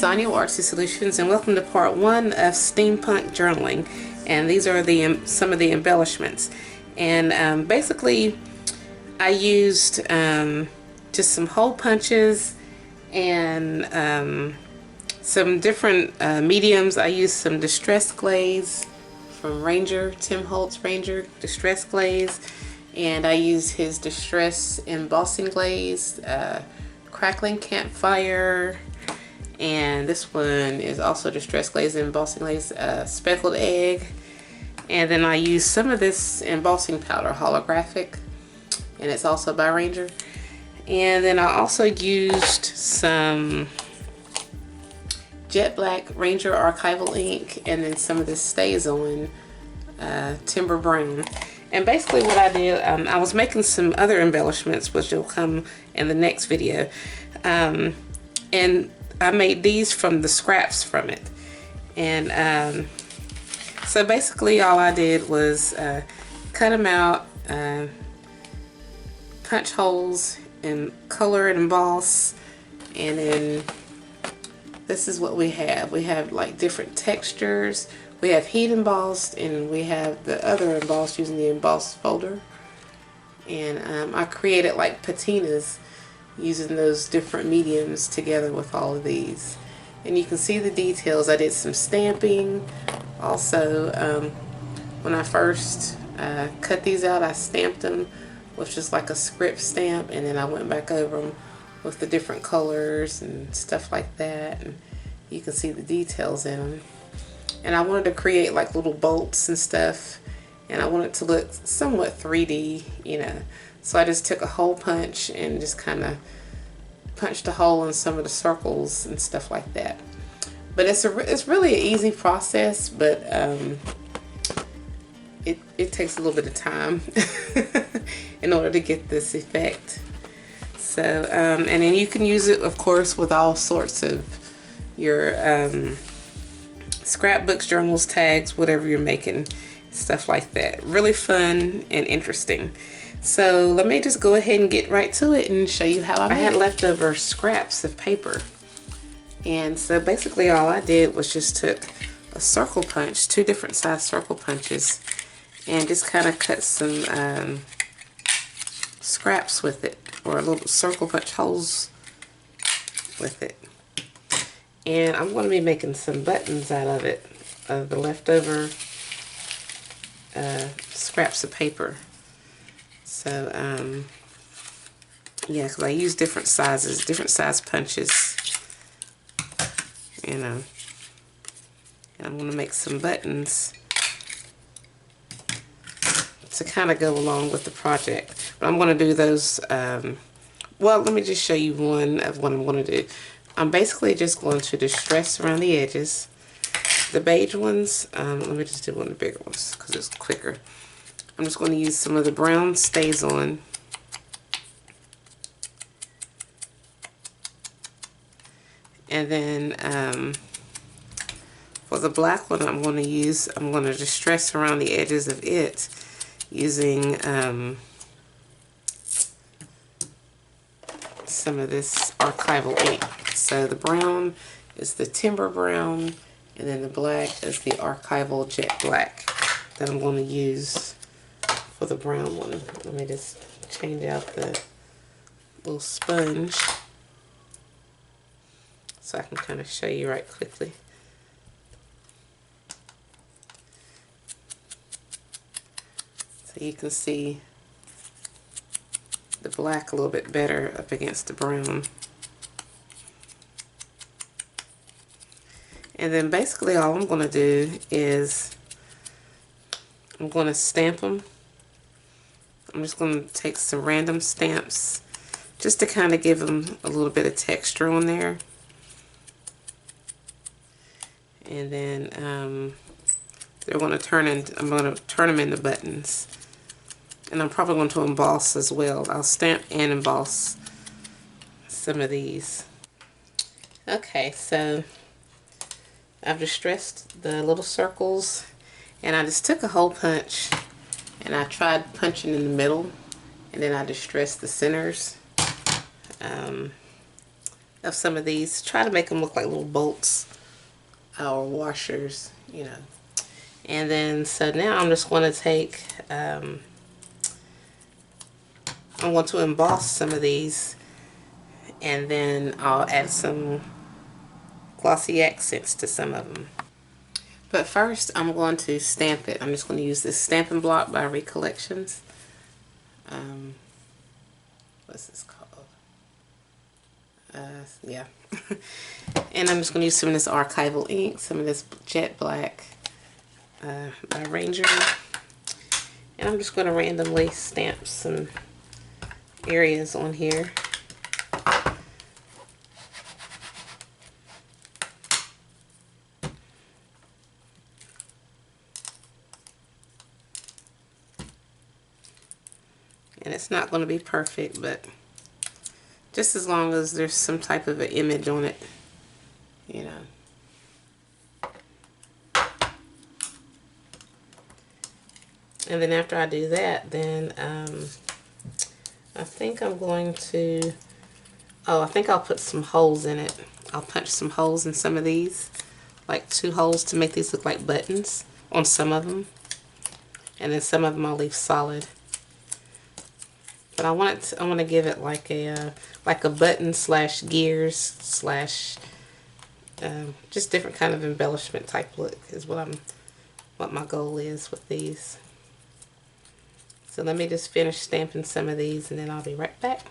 Sonia with Artsy Solutions, and welcome to part 1 of Steampunk journaling. And these are the some of the embellishments. And basically, I used just some hole punches and some different mediums. I used some distress glaze from Ranger, Tim Holtz Ranger distress glaze, and I used his distress embossing glaze, Crackling Campfire, and this one is also distress glaze and embossing glaze, Speckled egg. And then I used some of this embossing powder, Holographic, and it's also by Ranger. And then I also used some jet black Ranger archival ink, and then some of this Staze on timber brown. And basically what I did, I was making some other embellishments which will come in the next video, and I made these from the scraps from it. And so basically all I did was cut them out, punch holes and color and emboss, and then this is what we have. We have like different textures. We have heat embossed, and we have the other embossed using the embossed folder. And I created like patinas using those different mediums together with all of these. And you can see the details. I did some stamping. Also, when I first cut these out, I stamped them with just like a script stamp, and then I went back over them with the different colors and stuff like that. And you can see the details in them. And I wanted to create like little bolts and stuff, and I wanted it to look somewhat 3D, you know. So I just took a hole punch and just kind of punched a hole in some of the circles and stuff like that. But it's really an easy process, but it takes a little bit of time in order to get this effect. So and then you can use it, of course, with all sorts of your scrapbooks, journals, tags, whatever you're making, stuff like that. Really fun and interesting. So let me just go ahead and get right to it and show you how I had leftover scraps of paper. And so basically all I did was just took a circle punch, 2 different size circle punches, and just kind of cut some scraps with it, or little circle punch holes with it. And I'm going to be making some buttons out of it, of the leftover scraps of paper. So, yeah, because I use different sizes, different size punches, you know. And I'm going to make some buttons to kind of go along with the project. But I'm going to do those, well, let me just show you one of what I'm going to do. I'm basically just going to distress around the edges. The beige ones, let me just do one of the bigger ones because it's quicker. I'm just going to use some of the brown Staze on. And then for the black one I'm going to distress around the edges of it using some of this archival ink. So the brown is the timber brown, and then the black is the archival jet black that I'm going to use for the brown one. Let me just change out the little sponge so I can kind of show you right quickly. So you can see the black a little bit better up against the brown. And then basically all I'm going to do is I'm going to stamp them. I'm just going to take some random stamps just to kind of give them a little bit of texture on there. And then they're going to turn into, I'm going to turn them into buttons. And I'm probably going to emboss as well. I'll stamp and emboss some of these. Okay, so I've distressed the little circles, and I just took a hole punch and I tried punching in the middle, and then I distressed the centers. of some of these. Try to make them look like little bolts or washers, you know. And then, so now I'm just going to take, I'm going to emboss some of these, and then I'll add some glossy accents to some of them. But first, I'm going to stamp it. I'm just going to use this stamping block by Recollections. What's this called? Yeah. And I'm just going to use some of this archival ink, some of this jet black by Ranger. And I'm just going to randomly stamp some areas on here. And it's not going to be perfect, but just as long as there's some type of an image on it, you know. And then after I do that, then I think I'm going to, I think I'll put some holes in it. I'll punch some holes in some of these, like 2 holes to make these look like buttons on some of them. And then some of them I'll leave solid. But I want to give it like a button slash gears slash just different kind of embellishment type look is what my goal is with these. So let me just finish stamping some of these and then I'll be right back.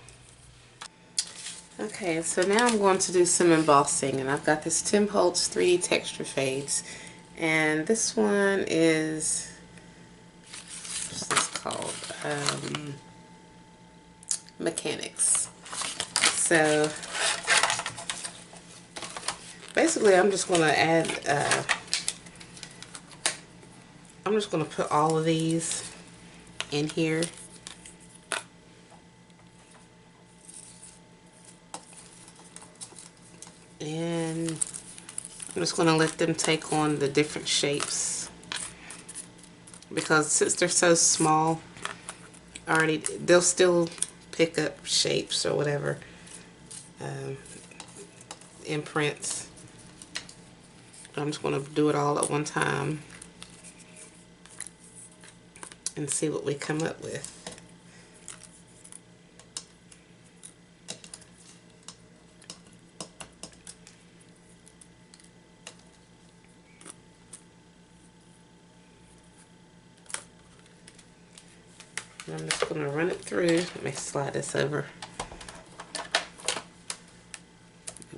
Okay, so now I'm going to do some embossing, and I've got this Tim Holtz 3 texture fades, and this one is, what's this called? Mechanics. So basically I'm just going to add, I'm just going to put all of these in here. And I'm just going to let them take on the different shapes, because since they're so small already, they'll still pick up shapes or whatever, imprints. I'm just going to do it all at one time and see what we come up with. And I'm just going to run it through. Let me slide this over.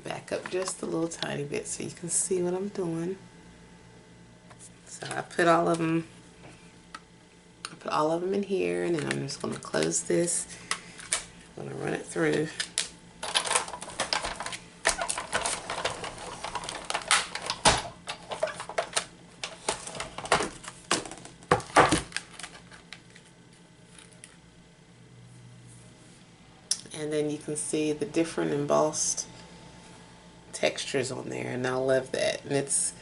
Back up just a little tiny bit so you can see what I'm doing. So I put all of them in here, and then I'm just going to close this. I'm going to run it through. And then you can see the different embossed textures on there, and I love that. And it's,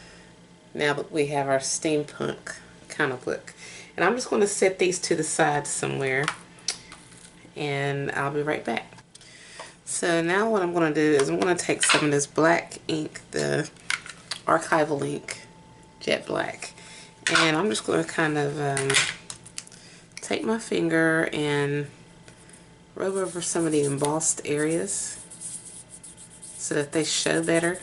now that we have our steampunk kind of look. And I'm just going to set these to the side somewhere, and I'll be right back. So now what I'm going to do is I'm going to take some of this black ink, the archival ink, jet black, and I'm just going to kind of take my finger and rub over some of the embossed areas so that they show better.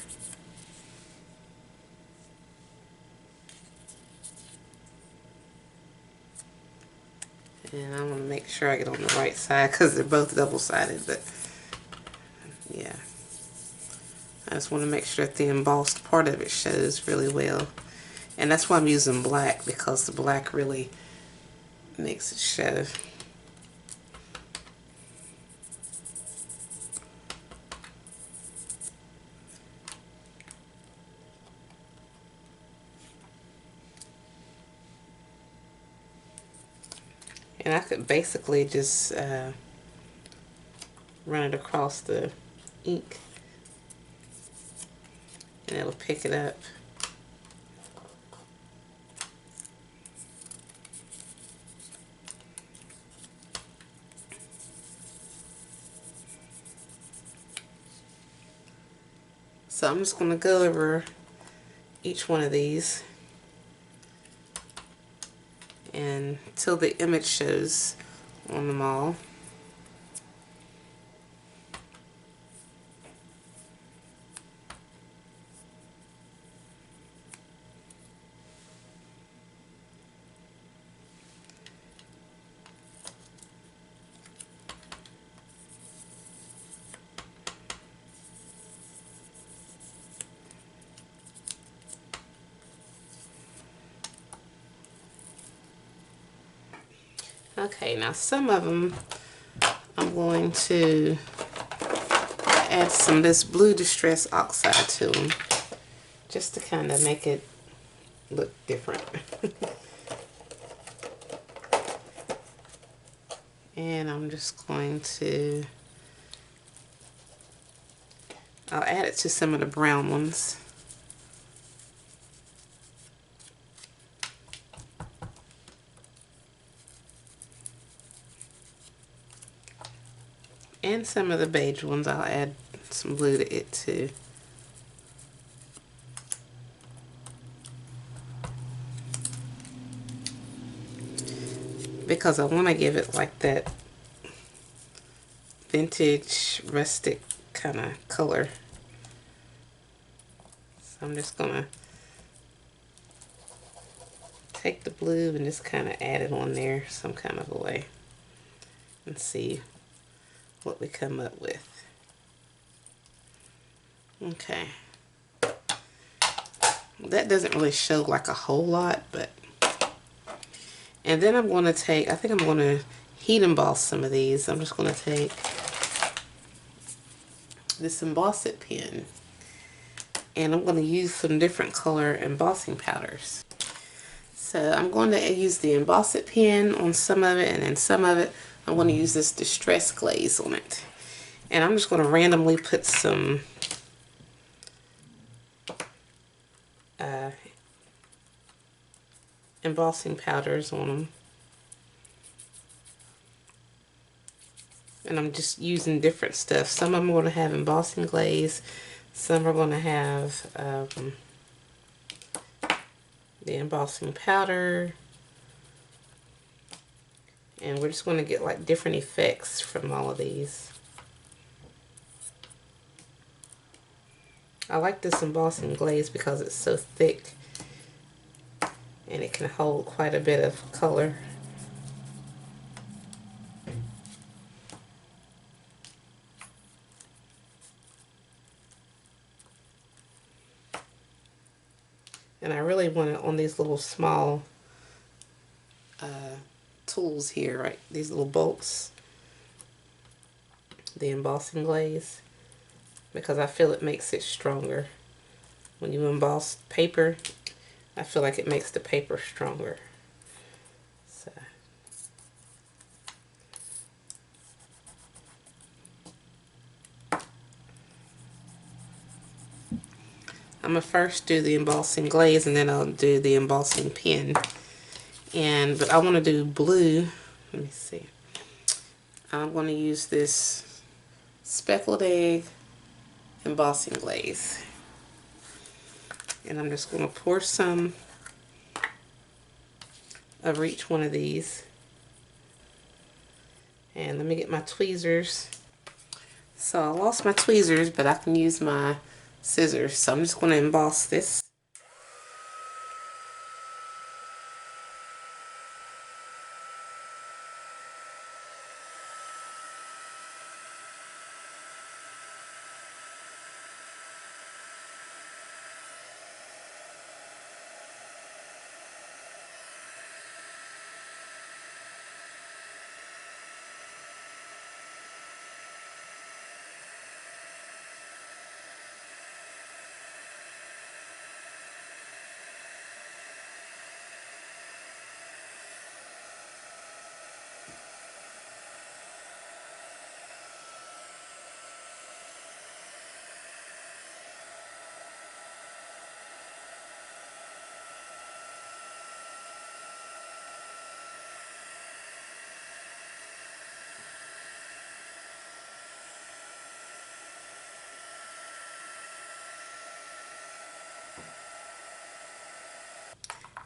And I want to make sure I get on the right side because they're both double-sided, but yeah. I just want to make sure that the embossed part of it shows really well. And that's why I'm using black, because the black really makes it show. And I could basically just run it across the ink and it'll pick it up. So I'm just going to go over each one of these until the image shows on them all. Okay, now some of them I'm going to add some of this blue distress oxide to them, just to kind of make it look different. And I'm just going to, I'll add it to some of the brown ones. And some of the beige ones, I'll add some blue to it too. Because I want to give it like that vintage rustic kind of color. So I'm just going to take the blue and just kind of add it on there some kind of a way and see what we come up with. Okay. That doesn't really show like a whole lot, but... And then I'm going to take, I think I'm going to heat emboss some of these. I'm just going to take this Embossing Pen, and I'm going to use some different color embossing powders. So I'm going to use the Embossing Pen on some of it, and then some of it I'm going to use this Distress Glaze on it. And I'm just going to randomly put some embossing powders on them. And I'm just using different stuff. Some of them are going to have embossing glaze. Some are going to have the embossing powder. And we're just going to get like different effects from all of these. I like this embossing glaze because it's so thick and it can hold quite a bit of color. And I really want it on these little small tools here, right? These little bolts, the embossing glaze, because I feel it makes it stronger. When you emboss paper, I feel like it makes the paper stronger. So. I'm going to first do the embossing glaze and then I'll do the embossing pen. But I want to do blue. Let me see. I'm going to use this Speckled Egg embossing glaze. And I'm just going to pour some of each one of these. And let me get my tweezers. So I lost my tweezers, but I can use my scissors. So I'm just going to emboss this.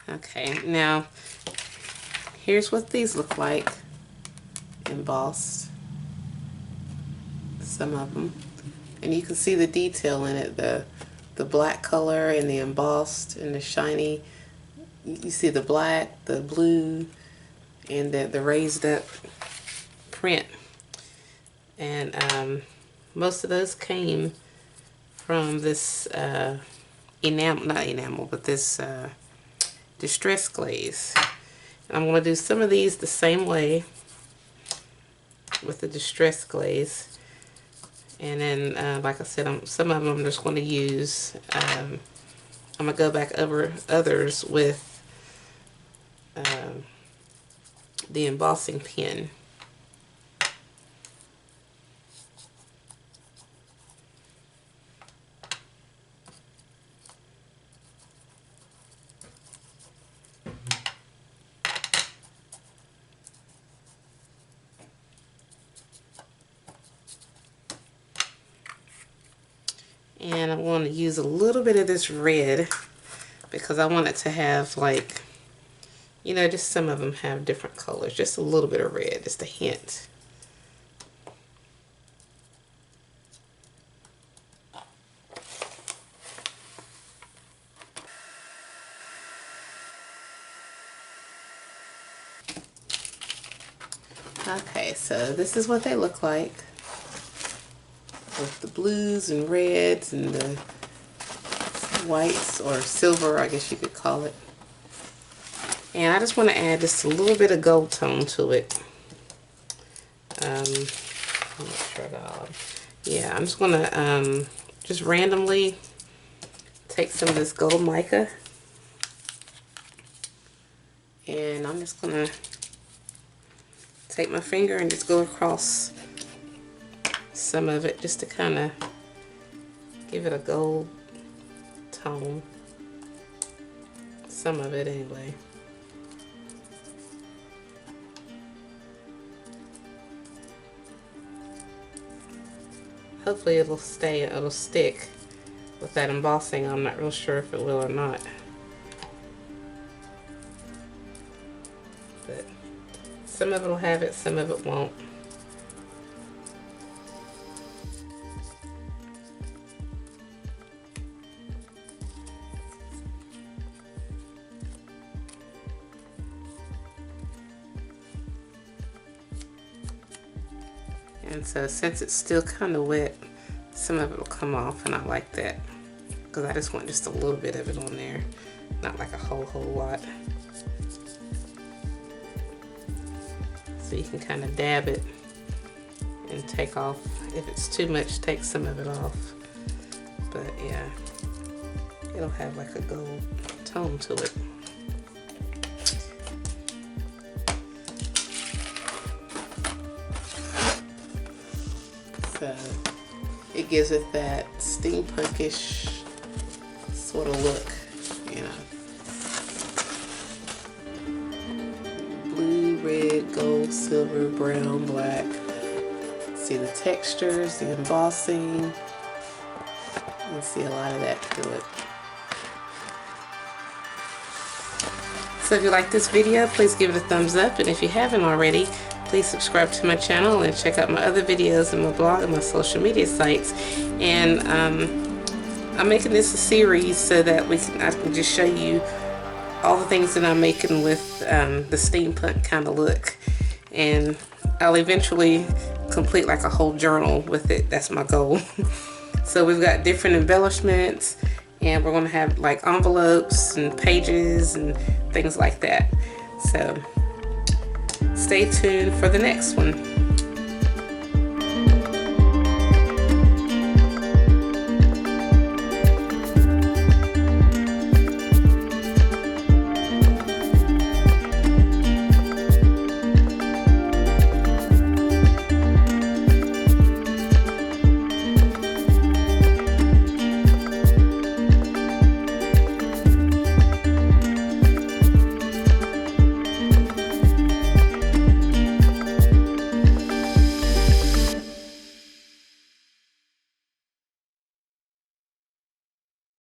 Okay, now here's what these look like embossed, some of them, and you can see the detail in it, the black color and the embossed and the shiny. You see the black, the blue, and the raised up print. And most of those came from this enamel, not enamel, but this distress glaze. And I'm going to do some of these the same way with the distress glaze. And then, like I said, some of them I'm just going to use. I'm going to go back over others with the embossing pen. And I'm going to use a little bit of this red because I want it to have, like, you know, just some of them have different colors. Just a little bit of red, just a hint. Okay, so this is what they look like, with the blues and reds and the whites, or silver, I guess you could call it. And I just want to add just a little bit of gold tone to it. I'm not sure at all. Yeah, I'm just going to just randomly take some of this gold mica, and I'm just going to take my finger and just go across some of it just to kind of give it a gold tone. Some of it anyway. Hopefully it'll stick with that embossing. I'm not real sure if it will or not. But some of it will have it, some of it won't. And so since it's still kind of wet, some of it will come off, and I like that because I just want just a little bit of it on there, not like a whole lot. So you can kind of dab it and take off. If it's too much, take some of it off. But yeah, it'll have like a gold tone to it. So it gives it that steampunkish sort of look, you know. Blue, red, gold, silver, brown, black. See the textures, the embossing. You can see a lot of that to it. So if you like this video, please give it a thumbs up, and if you haven't already, please subscribe to my channel and check out my other videos and my blog and my social media sites. And I'm making this a series so that I can just show you all the things that I'm making with the steampunk kind of look. And I'll eventually complete like a whole journal with it. That's my goal. So we've got different embellishments, and we're going to have like envelopes and pages and things like that. So stay tuned for the next one.